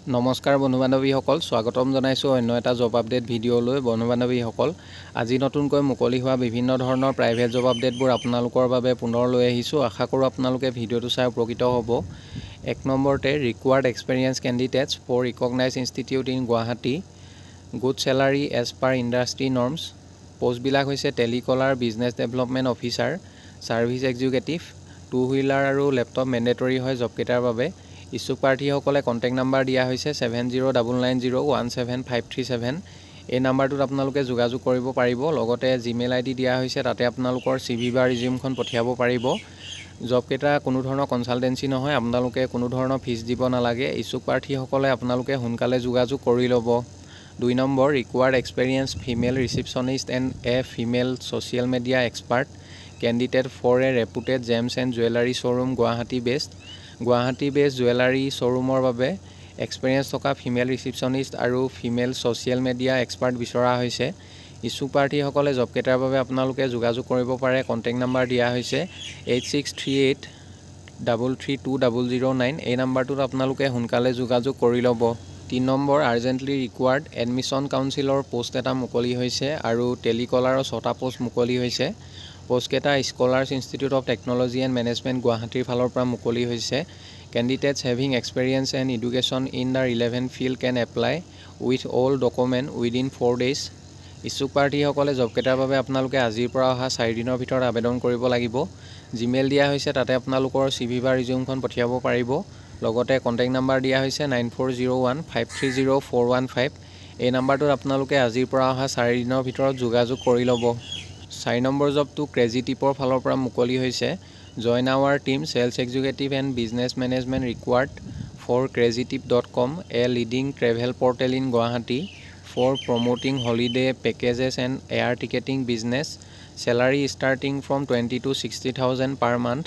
নমস্কাৰ বন্ধু বান্ধৱীসকল, স্বাগতম জনাইছোঁ অন্য এটা জব আপডেট ভিডিঅ'লৈ। বন্ধু বান্ধৱীসকল, আজি নতুনকৈ মুকলি হোৱা বিভিন্ন ধৰণৰ প্ৰাইভেট জব আপডেটবোৰ আপোনালোকৰ বাবে পুনৰ লৈ আহিছোঁ। আশা কৰোঁ আপোনালোকে ভিডিঅ'টো চাই উপকৃত হ'ব। 1 নম্বৰতে required experience candidates for recognise institute in Guwahati, good salary as per industry norms. পোষ্টবিলাক হৈছে telecaller, business development officer, service executive. 2 wheeler আৰু লেপটপ মেণ্ডেটৰী হয় জবকেইটাৰ বাবে। ইচ্ছুক প্ৰাৰ্থীসকলে কণ্টেক্ট নাম্বাৰ দিয়া হৈছে 7099017537। এই নাম্বাৰটোত আপোনালোকে যোগাযোগ কৰিব পাৰিব। লগতে জিমেইল আইডি দিয়া হৈছে, তাতে আপোনালোকৰ CV বা ৰিজিউমখন পঠিয়াব পাৰিব। জবকেইটা কোনো ধৰণৰ কনচালটেঞ্চি নহয়, আপোনালোকে কোনো ধৰণৰ ফিজ দিব নালাগে। ইচ্ছুক প্ৰাৰ্থীসকলে আপোনালোকে সোনকালে যোগাযোগ কৰি ল'ব। 2 নম্বৰ required experience female receptionist and a female social media expert candidate for a reputed gems and jewellery showroom Guwahati best jewellery শ্ব'ৰুমৰ বাবে এক্সপেৰিয়েঞ্চ থকা ফিমেল ৰিচিপশ্যনিষ্ট আৰু ফিমেল ছ'চিয়েল মিডিয়া এক্সপাৰ্ট বিচৰা হৈছে। ইচ্ছুক প্ৰাৰ্থীসকলে জবকেইটাৰ বাবে আপোনালোকে যোগাযোগ কৰিব পাৰে। কণ্টেক্ট নাম্বাৰ দিয়া হৈছে 8638332009। এই নাম্বাৰটোত আপোনালোকে সোনকালে যোগাযোগ কৰি ল'ব। 3 number urgently required admission counsellor post এটা মুকলি হৈছে আৰু টেলিকলাৰৰ 6টা পোষ্ট মুকলি হৈছে। পোষ্টকেইটা scholars institute of technology and management গুৱাহাটীৰ ফালৰ পৰা মুকলি হৈছে। Candidates having experience and education in the relevant field can apply with all document within 4 days। ইচ্ছুক প্ৰাৰ্থীসকলে জবকেইটাৰ বাবে আপোনালোকে আজিৰ পৰা অহা 4 দিনৰ ভিতৰত আবেদন কৰিব লাগিব। জিমেইল দিয়া হৈছে, তাতে আপোনালোকৰ CV বা ৰিজিউমখন পঠিয়াব পাৰিব। লগতে কণ্টেক্ট নাম্বাৰ দিয়া হৈছে 9401530415। এই নাম্বাৰটোত আপোনালোকে আজিৰ পৰা অহা 4 দিনৰ ভিতৰত যোগাযোগ কৰি ল'ব। 4 নম্বৰ জবটো ক্ৰেজিটিপৰ ফালৰ পৰা মুকলি হৈছে। Join our team sales executive and business management required for ক্ৰেজিটিভ.com, a leading travel portal in Guwahati for promoting holiday packages and air ticketing business. Salary starting from 20 to 60,000 per month.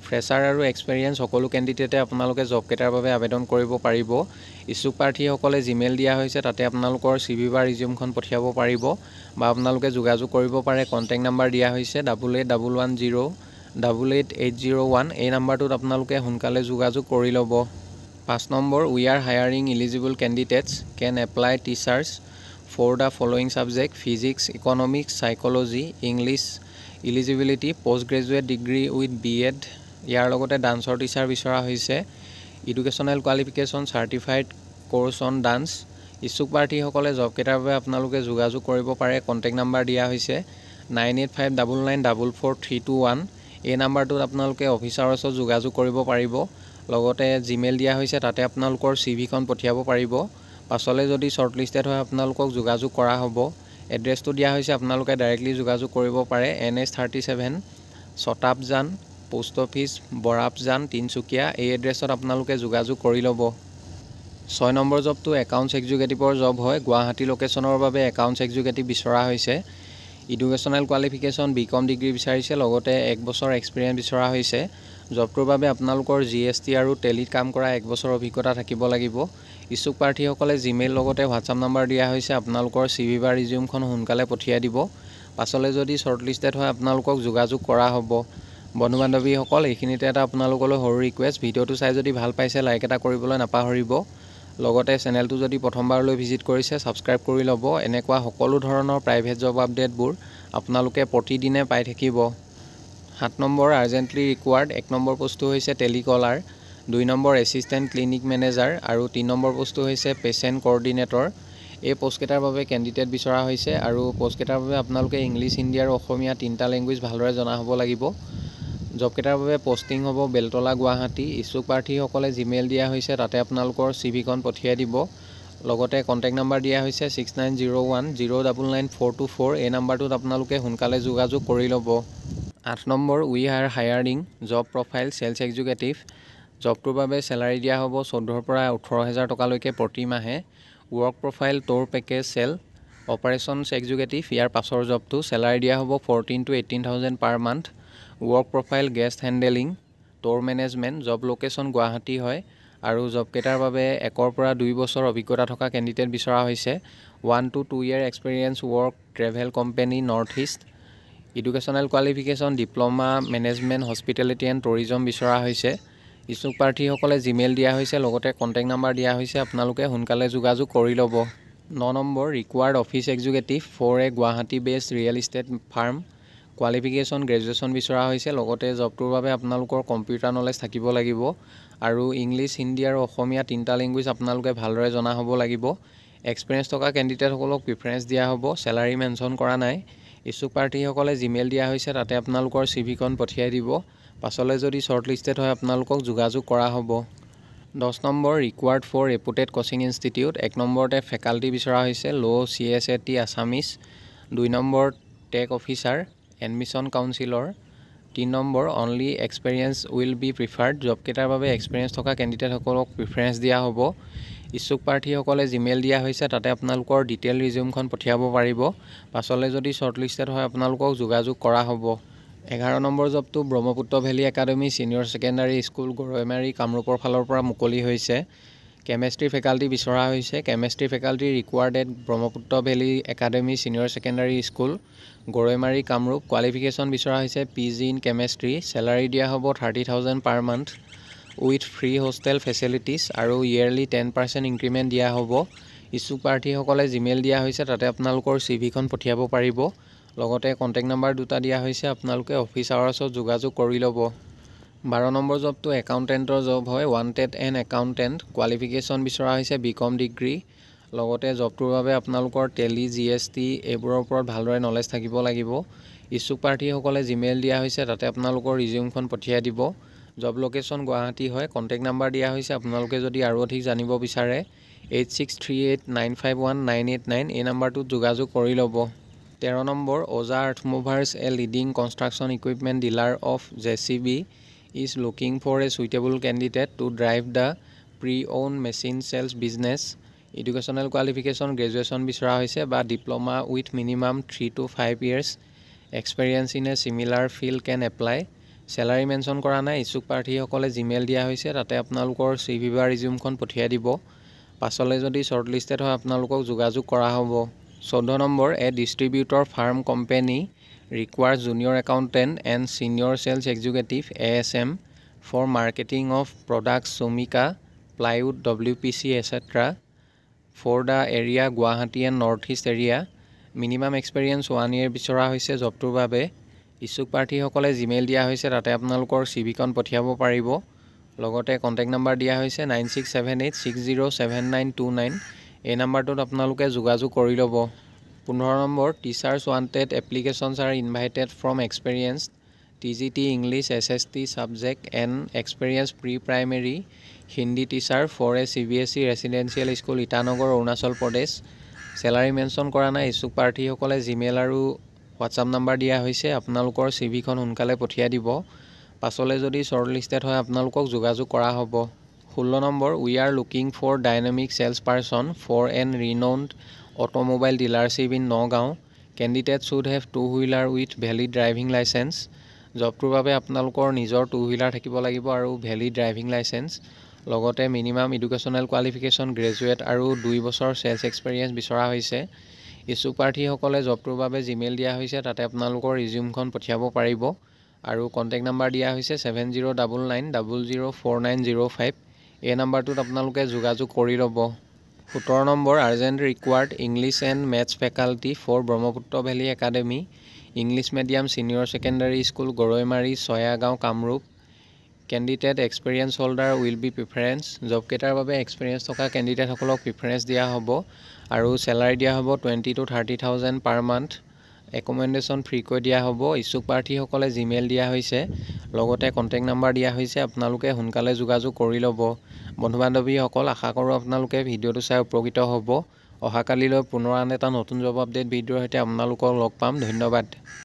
Fresher আৰু experience সকলো কেণ্ডিডেটে আপোনালোকে জবকেইটাৰ বাবে আবেদন কৰিব পাৰিব। ইচ্ছুক প্ৰাৰ্থীসকলে জিমেইল দিয়া হৈছে, তাতে আপোনালোকৰ CV বা ৰিজিউমখন পঠিয়াব পাৰিব বা আপোনালোকে যোগাযোগ কৰিব পাৰে। কণ্টেক্ট নাম্বাৰ দিয়া হৈছে 8811088801। এই নাম্বাৰটোত আপোনালোকে সোনকালে যোগাযোগ কৰি ল'ব। 5 number we are hiring eligible candidates can apply teachers for the following subject physics, economics, psychology, English. Eligibility post graduate degree with BEd। ইয়াৰ লগতে ডান্সৰ টিচাৰ বিচৰা হৈছে। Educational qualification certified course on dance. ইচ্ছুক প্ৰাৰ্থীসকলে জবকেইটাৰ বাবে আপোনালোকে যোগাযোগ কৰিব পাৰে। কণ্টেক্ট নাম্বাৰ দিয়া হৈছে 9859944321। এই নাম্বাৰটোত আপোনালোকে অফিচাৰৰ ওচৰত যোগাযোগ কৰিব পাৰিব। লগতে জিমেইল দিয়া হৈছে, তাতে আপোনালোকৰ CVখন পঠিয়াব পাৰিব। পাছলৈ যদি শ্বৰ্টলিষ্টেড হয় আপোনালোকক যোগাযোগ কৰা হ'ব। এড্ৰেছটো দিয়া হৈছে, আপোনালোকে ডাইৰেক্টলি যোগাযোগ কৰিব পাৰে। NH 37 Satabjan, post office Borabjan, Tinsukia. এই এড্ৰেছত আপোনালোকে যোগাযোগ কৰি ল'ব। 6 নম্বৰ জবটো একাউণ্টছ এক্সিকিউটিভৰ জব হয়। গুৱাহাটী লোকেশ্যনৰ বাবে একাউণ্টছ এক্সিকিউটিভ বিচৰা হৈছে। এডুকেশ্যনেল কোৱালিফিকেশ্যন BCom ডিগ্ৰী বিচাৰিছে, লগতে 1 বছৰ এক্সপিৰিয়েঞ্চ বিচৰা হৈছে। জবটোৰ বাবে আপোনালোকৰ GST আৰু টেলিত কাম কৰা 1 বছৰ অভিজ্ঞতা থাকিব লাগিব। ইচ্ছুক প্ৰাৰ্থীসকলে জিমেইল লগতে হোৱাটছআপ নাম্বাৰ দিয়া হৈছে। আপোনালোকৰ CV বা ৰিজিউমখন সোনকালে পঠিয়াই দিব। পাছলৈ যদি শ্বৰ্টলিষ্টেড হয় আপোনালোকক যোগাযোগ কৰা হ'ব। বন্ধু বান্ধৱীসকল, এইখিনিতে এটা আপোনালোকলৈ সৰু ৰিকুৱেষ্ট। ভিডিঅ'টো চাই যদি ভাল পাইছে লাইক এটা কৰিবলৈ নাপাহৰিব। লগতে চেনেলটো যদি প্ৰথমবাৰলৈ ভিজিট কৰিছে ছাবস্ক্ৰাইব কৰি ল'ব। এনেকুৱা সকলো ধৰণৰ প্ৰাইভেট জব আপডেটবোৰ আপোনালোকে প্ৰতিদিনে পাই থাকিব। 7 নম্বৰ আৰ্জেণ্টলি ৰিকুৱাৰ্ড 1 নম্বৰ পোষ্টটো হৈছে telecaller, 2 number assistant clinic manager আৰু 3 নম্বৰ পোষ্টটো হৈছে পেচেণ্ট কৰ্ডিনেটৰ। এই পোষ্টকেইটাৰ বাবে কেণ্ডিডেট বিচৰা হৈছে আৰু পোষ্টকেইটাৰ বাবে আপোনালোকে ইংলিছ, হিন্দী আৰু অসমীয়া 3টা লেংগুৱেজ ভালদৰে জনা হ'ব লাগিব। জবকেইটাৰ বাবে পষ্টিং হ'ব বেলতলা, গুৱাহাটী। ইচ্ছুক প্ৰাৰ্থীসকলে জিমেইল দিয়া হৈছে, তাতে আপোনালোকৰ CVখন পঠিয়াই দিব। লগতে কণ্টেক্ট নাম্বাৰ দিয়া হৈছে 6901099424। এই নাম্বাৰটোত আপোনালোকে সোনকালে যোগাযোগ কৰি ল'ব। 8 number we are hiring job profile sales executive. জবটোৰ বাবে চেলাৰী দিয়া হ'ব 14,000 পৰা 18,000 টকালৈকে প্ৰতি মাহে। Work profile tour package sale operations executive. ইয়াৰ পাছৰ জবটো চেলাৰী দিয়া হ'ব 14,000 to 18,000 per month. Work profile guest handling tour management. Job location Guwahati হয় আৰু জবকেইটাৰ বাবে 1 পৰা 2 বছৰ অভিজ্ঞতা থকা কেণ্ডিডেট বিচৰা হৈছে। 1 to 2 year experience work travel company north east. Educational qualification diploma management hospitality and tourism বিচৰা হৈছে। ইচ্ছুক প্ৰাৰ্থীসকলে জিমেইল দিয়া হৈছে, লগতে কণ্টেক্ট নাম্বাৰ দিয়া হৈছে, আপোনালোকে সোনকালে যোগাযোগ কৰি ল'ব। 9 number required office executive for a Guwahati based real estate firm. Qualification graduation বিচৰা হৈছে, লগতে জবটোৰ বাবে আপোনালোকৰ কম্পিউটাৰ নলেজ থাকিব লাগিব আৰু ইংলিছ, হিন্দী আৰু অসমীয়া 3টা লেংগুৱেজ আপোনালোকে ভালদৰে জনা হ'ব লাগিব। এক্সপিৰিয়েঞ্চ থকা কেণ্ডিডেটসকলক প্ৰিফাৰেঞ্চ দিয়া হ'ব। চেলাৰী মেনশ্যন কৰা নাই। ইচ্ছুক প্ৰাৰ্থীসকলে জিমেইল দিয়া হৈছে, তাতে আপোনালোকৰ চিভিখন পঠিয়াই দিব। পাছলৈ যদি শ্বৰ্টলিষ্টেড হয় আপোনালোকক যোগাযোগ কৰা হ'ব। 10 number required for reputed coaching institute. 1 নম্বৰতে ফেকাল্টি বিচৰা হৈছে, law' CSAT Assamese. 2 number tech officer, admission counsellor. 3 number only experience will be preferred. জবকেইটাৰ বাবে এক্সপিৰিয়েঞ্চ থকা কেণ্ডিডেটসকলক প্ৰিফাৰেঞ্চ দিয়া হ'ব। ইচ্ছুক প্ৰাৰ্থীসকলে জিমেইল দিয়া হৈছে, তাতে আপোনালোকৰ ডিটেইল ৰিজিউমখন পঠিয়াব পাৰিব। পাছলৈ যদি শ্বৰ্টলিষ্টেড হয় আপোনালোকক যোগাযোগ কৰা হ'ব। 11 নম্বৰ জবটো Brahmaputra valley academy senior secondary school, Goraimari, কামৰূপৰ ফালৰ পৰা মুকলি হৈছে। কেমেষ্ট্ৰি ফেকাল্টি বিচৰা হৈছে। Chemistry faculty required at Brahmaputra valley academy senior secondary school, Goraimari, Kamrup. Qualification বিচৰা হৈছে PG ইন কেমেষ্ট্ৰি। চেলাৰী দিয়া হ'ব 30,000 per month with free hostel facilities আৰু ইয়েৰলি 10% ইনক্ৰিমেণ্ট দিয়া হ'ব। ইচ্ছুক প্ৰাৰ্থীসকলে জিমেইল দিয়া হৈছে, তাতে আপোনালোকৰ চিভিখন পঠিয়াব পাৰিব। লগতে কণ্টেক্ট নাম্বাৰ 2টা দিয়া হৈছে, আপোনালোকে অফিচ আৱাৰ্ছত যোগাযোগ কৰি ল'ব। 12 নম্বৰ জবটো একাউণ্টেণ্টৰ জব হয়, ৱান্টেড এন একাউণ্টেণ্ট। কোৱালিফিকেশ্যন বিচৰা হৈছে BCom ডিগ্ৰী। লগতে জবটোৰ বাবে আপোনালোকৰ টেলি, GST এইবোৰৰ ওপৰত ভালদৰে নলেজ থাকিব লাগিব। ইচ্ছুক প্ৰাৰ্থীসকলে জিমেইল দিয়া হৈছে, তাতে আপোনালোকৰ ৰিজিউমখন পঠিয়াই দিব। জব লোকেশ্যন গুৱাহাটী হয়। কণ্টেক্ট নাম্বাৰ দিয়া হৈছে, আপোনালোকে যদি আৰু অধিক জানিব বিচাৰে 8638951989 এই নাম্বাৰটোত যোগাযোগ কৰি ল'ব। 13 number Oja earthmovers a leading construction equipment dealer of JCB is looking for a suitable candidate to drive the pre-own machine sales business. Educational qualification graduation বিচৰা হৈছে বা diploma with minimum 3 to 5 years experience in a similar field can apply. Salary mention কৰা নাই। ইচ্ছুক প্ৰাৰ্থীসকলে Gmail দিয়া হৈছে, তাতে আপোনালোকৰ CV বা ৰিজিউমখন পঠিয়াই দিব। পাছলৈ যদি শ্বৰ্টলিষ্টেড হয় আপোনালোকক যোগাযোগ কৰা হ'ব। 14 number a distributor firm company required junior accountant and senior sales executive ASM for marketing of products চমিকা, plywood, WPC etcetera for the area Guwahati and north east area. Minimum experience 1 year বিচৰা হৈছে জবটোৰ বাবে। ইচ্ছুক প্ৰাৰ্থীসকলে জিমেইল দিয়া হৈছে, তাতে আপোনালোকৰ চিভিখন পঠিয়াব পাৰিব। লগতে কণ্টেক্ট নাম্বাৰ দিয়া হৈছে 9678607929 এই নাম্বাৰটোত আপোনালোকে যোগাযোগ কৰি ল'ব। 15 number teachers wanted applications are invited from experienced TGT English SST subject and experience pre-primary Hindi teacher for a CBSE residential school, Itanagar, Arunachal Pradesh. Salary mention কৰা নাই। ইচ্ছুক প্ৰাৰ্থীসকলে জিমেইল আৰু হোৱাটছআপ নাম্বাৰ দিয়া হৈছে, আপোনালোকৰ চিভিখন সোনকালে পঠিয়াই দিব। পাছলৈ যদি শ্বৰ্টলিষ্টেড হয় আপোনালোকক যোগাযোগ কৰা হ'ব। 16 number we are looking for dynamic sales person for an renowned automobile dealership in Nagaon. Candidate should have 2 wheeler with valid driving licence. জবটোৰ বাবে আপোনালোকৰ নিজৰ 2 wheeler থাকিব লাগিব আৰু ভেলিড ড্ৰাইভিং লাইচেঞ্চ। লগতে মিনিমাম এডুকেশ্যনেল কোৱালিফিকেশ্যন গ্ৰেজুৱেট আৰু 2 বছৰ চেলছ এক্সপেৰিয়েঞ্চ বিচৰা হৈছে। ইচ্ছুক প্ৰাৰ্থীসকলে জবটোৰ বাবে জিমেইল দিয়া হৈছে, তাতে আপোনালোকৰ ৰিজিউমখন পঠিয়াব পাৰিব আৰু কণ্টেক্ট নাম্বাৰ দিয়া হৈছে 7099004905 এই নাম্বাৰটোত আপোনালোকে যোগাযোগ কৰি ল'ব। 17 number urgent required English and maths faculty for Brahmaputra valley academy English medium senior secondary school, Goraimari, Chayagaon, Kamrup. Candidate experience holder will be preference. জবকেইটাৰ বাবে এক্সপেৰিয়েঞ্চ থকা কেণ্ডিডেটসকলক প্ৰিফাৰেঞ্চ দিয়া হ'ব আৰু চেলাৰী দিয়া হ'ব 20 to 30,000 পাৰ মান্থ। একমেণ্ডেশ্যন ফ্ৰীকৈ দিয়া হ'ব। ইচ্ছুক প্ৰাৰ্থীসকলে জিমেইল দিয়া হৈছে, লগতে কণ্টেক্ট নাম্বাৰ দিয়া হৈছে, আপোনালোকে সোনকালে যোগাযোগ কৰি ল'ব। বন্ধু বান্ধৱীসকল, আশা কৰোঁ আপোনালোকে ভিডিঅ'টো চাই উপকৃত হ'ব। অহাকালিলৈ পুনৰ আন এটা নতুন জব আপডেট ভিডিঅ'ৰ সৈতে আপোনালোকক লগ পাম। ধন্যবাদ।